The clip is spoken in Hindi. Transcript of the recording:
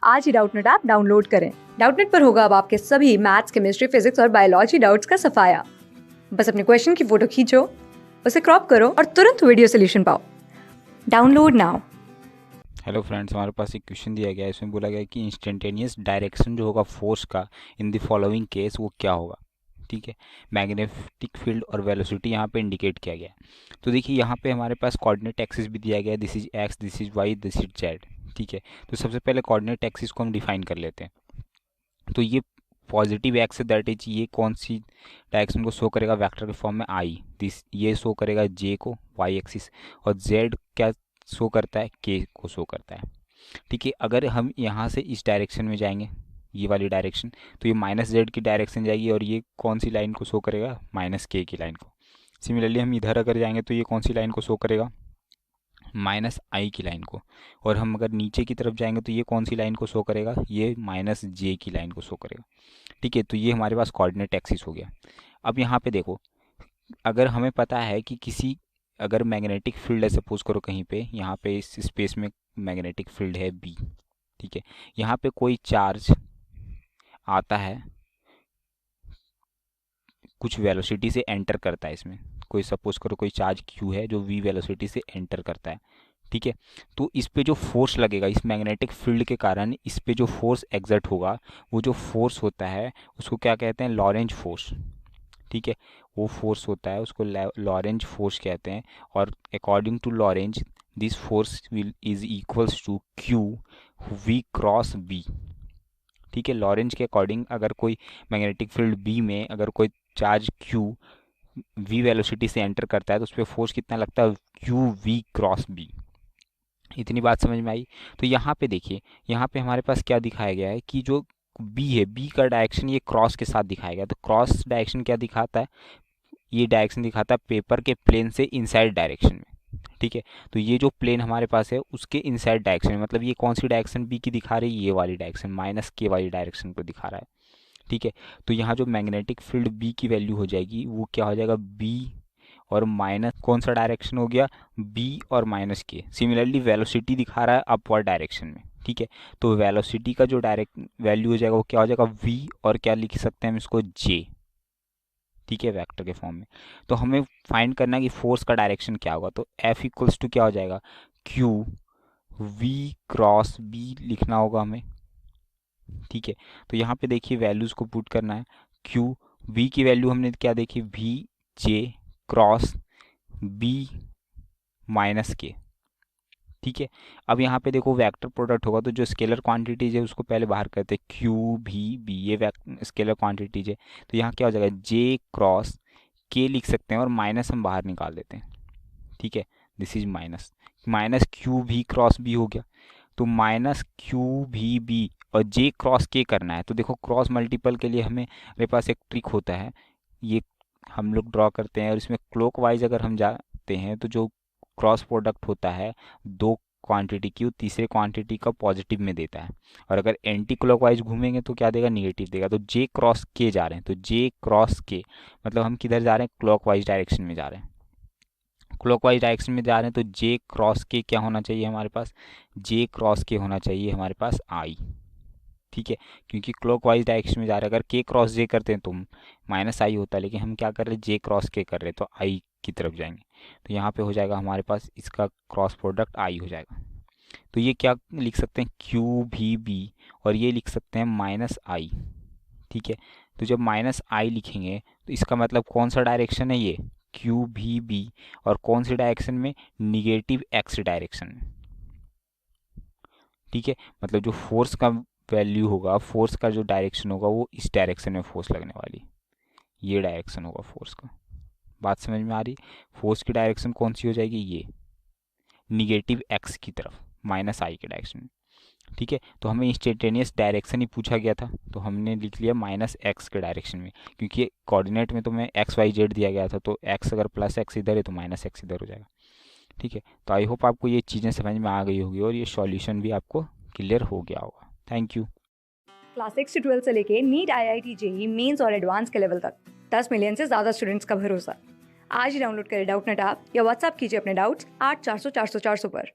आज ही डाउटनेट ऐप डाउनलोड करें। डाउटनेट पर होगा अब आपके सभी मैथ्स, केमिस्ट्री, फिजिक्स और बायोलॉजी डाउट्स का सफाया। बस अपने क्वेश्चन की फोटो खींचो, उसे क्रॉप करो और तुरंत वीडियो सोल्यूशन पाओ। Download now. हेलो फ्रेंड्स, हमारे पास एक क्वेश्चन दिया गया है। इसमें बोला गया है कि इंस्टेंटेनियस डायरेक्शन जो होगा फोर्स का इन द फॉलोइंग केस वो क्या होगा। ठीक है, मैग्नेटिक फील्ड और वेलोसिटी यहाँ पे इंडिकेट किया गया है। तो देखिए यहाँ पे हमारे पास कोऑर्डिनेट एक्सिस भी दिया गया है, this is X, this is Y, this is Z. ठीक है, तो सबसे पहले कोऑर्डिनेट एक्सिस को हम डिफाइन कर लेते हैं। तो ये पॉजिटिव एक्स है, दैट इज ये कौन सी डायरेक्शन को शो करेगा वेक्टर के फॉर्म में आई, दिस ये शो करेगा जे को वाई एक्सिस, और जेड क्या शो करता है, के को शो करता है। ठीक है, अगर हम यहाँ से इस डायरेक्शन में जाएंगे, ये वाली डायरेक्शन, तो ये माइनस जेड की डायरेक्शन जाएगी और ये कौन सी लाइन को शो करेगा, माइनस के की लाइन को। सिमिलरली हम इधर अगर जाएंगे तो ये कौन सी लाइन को शो करेगा, माइनस आई की लाइन को। और हम अगर नीचे की तरफ जाएंगे तो ये कौन सी लाइन को शो करेगा, ये माइनस जे की लाइन को शो करेगा। ठीक है, तो ये हमारे पास कोऑर्डिनेट एक्सिस हो गया। अब यहाँ पे देखो, अगर हमें पता है कि किसी अगर मैग्नेटिक फील्ड है, सपोज करो कहीं पे, यहाँ पे इस स्पेस में मैग्नेटिक फील्ड है बी। ठीक है, यहाँ पे कोई चार्ज आता है, कुछ वेलोसिटी से एंटर करता है इसमें। कोई सपोज करो कोई चार्ज क्यू है जो वी वेलोसिटी से एंटर करता है। ठीक है, तो इस पे जो फोर्स लगेगा इस मैग्नेटिक फील्ड के कारण, इस पे जो फोर्स एग्जर्ट होगा, वो जो फोर्स होता है उसको क्या कहते हैं, लॉरेंज फोर्स। ठीक है, वो फोर्स होता है उसको लॉरेंज फोर्स कहते हैं। और according to Lorentz this force will is equals to Q V cross B. ठीक है, लॉरेंज के अकॉर्डिंग अगर कोई मैग्नेटिक फील्ड बी में अगर कोई चार्ज क्यू वी वेलोसिटी से एंटर करता है तो उस पर फोर्स कितना लगता है, क्यू वी क्रॉस बी। इतनी बात समझ में आई। तो यहाँ पे देखिए, यहाँ पे हमारे पास क्या दिखाया गया है कि जो बी है, बी का डायरेक्शन ये क्रॉस के साथ दिखाया गया है। तो क्रॉस डायरेक्शन क्या दिखाता है, ये डायरेक्शन दिखाता है पेपर के प्लेन से इनसाइड डायरेक्शन में। ठीक है, तो ये जो प्लेन हमारे पास है उसके इनसाइड डायरेक्शन में, मतलब ये कौन सी डायरेक्शन बी की दिखा रही है, ये वाली डायरेक्शन, माइनस के वाली डायरेक्शन को दिखा रहा है। ठीक है, तो यहाँ जो मैग्नेटिक फील्ड बी की वैल्यू हो जाएगी वो क्या हो जाएगा, बी और माइनस कौन सा डायरेक्शन हो गया, बी और माइनस के। सिमिलरली वेलोसिटी दिखा रहा है अपवर्ड डायरेक्शन में। ठीक है, तो वेलोसिटी का जो डायरेक्ट वैल्यू हो जाएगा वो क्या हो जाएगा, वी, और क्या लिख सकते हैं हम इसको, जे। ठीक है, वेक्टर के फॉर्म में। तो हमें फाइंड करना है कि फोर्स का डायरेक्शन क्या होगा। तो एफ इक्वल्स टू क्या हो जाएगा, क्यू वी क्रॉस बी लिखना होगा हमें। ठीक है, तो यहाँ पे देखिए वैल्यूज को पुट करना है। क्यू वी की वैल्यू हमने क्या देखी, V J cross B minus K. ठीक है, अब यहाँ पे देखो वेक्टर प्रोडक्ट होगा तो जो स्केलर क्वांटिटीज है उसको पहले बाहर करते हैं, क्यू भी बी, ये स्केलर क्वांटिटीज है। तो यहाँ क्या हो जाएगा, जे क्रॉस के लिख सकते हैं और माइनस हम बाहर निकाल देते हैं। ठीक है, this is minus, minus Q भी क्रॉस बी हो गया। तो माइनस क्यू भी बी और जे क्रॉस के करना है। तो देखो क्रॉस मल्टीपल के लिए हमें, मेरे पास एक ट्रिक होता है, ये हम लोग ड्रॉ करते हैं और इसमें क्लॉक वाइज अगर हम जाते हैं तो जो क्रॉस प्रोडक्ट होता है दो क्वांटिटी की, वो तीसरे क्वांटिटी का पॉजिटिव में देता है। और अगर एंटी क्लॉकवाइज घूमेंगे तो क्या देगा, निगेटिव देगा। तो जे क्रॉस के जा रहे हैं, तो जे क्रॉस के मतलब हम किधर जा रहे हैं, क्लॉकवाइज डायरेक्शन में जा रहे हैं। क्लॉकवाइज डायरेक्शन में जा रहे हैं तो जे क्रॉस के क्या होना चाहिए हमारे पास, जे क्रॉस के होना चाहिए हमारे पास आई। ठीक है, क्योंकि क्लॉकवाइज डायरेक्शन में जा रहे हैं, अगर के क्रॉस जे करते हैं तो माइनस आई होता है, लेकिन हम क्या कर रहे हैं, जे क्रॉस के कर रहे हैं तो आई की तरफ जाएंगे। तो यहाँ पे हो जाएगा हमारे पास इसका क्रॉस प्रोडक्ट आई हो जाएगा। तो ये क्या लिख सकते हैं, क्यू भी बी, और ये लिख सकते हैं माइनस आई। ठीक है, तो जब माइनस आई लिखेंगे तो इसका मतलब कौन सा डायरेक्शन है, ये क्यू भी बी, और कौन सी डायरेक्शन में, निगेटिव एक्स डायरेक्शन में। ठीक है, मतलब जो फोर्स का वैल्यू होगा, फोर्स का जो डायरेक्शन होगा वो इस डायरेक्शन में फोर्स लगने वाली, ये डायरेक्शन होगा फोर्स का। बात समझ में आ रही, फोर्स की डायरेक्शन कौन सी हो जाएगी, ये निगेटिव एक्स की तरफ, माइनस आई के डायरेक्शन में। ठीक है, तो हमें इंस्टेंटेनियस डायरेक्शन ही पूछा गया था तो हमने लिख लिया माइनस एक्स के डायरेक्शन में, क्योंकि कोऑर्डिनेट में तो मैं एक्स वाई जेड दिया गया था, तो एक्स अगर प्लस एक्स इधर है तो माइनस एक्स इधर हो जाएगा। ठीक है, तो आई होप आपको ये चीज़ें समझ में आ गई होगी और ये सॉल्यूशन भी आपको क्लियर हो गया होगा। Thank you. क्लास 6 से 12 से लेके नीट, IIT, जेई मेंस और एडवांस के लेवल तक 10 मिलियन से ज्यादा स्टूडेंट्स का भरोसा। आज ही डाउनलोड करें डाउटनेट ऐप या व्हाट्सएप कीजिए अपने डाउट्स 8400 400 400 पर।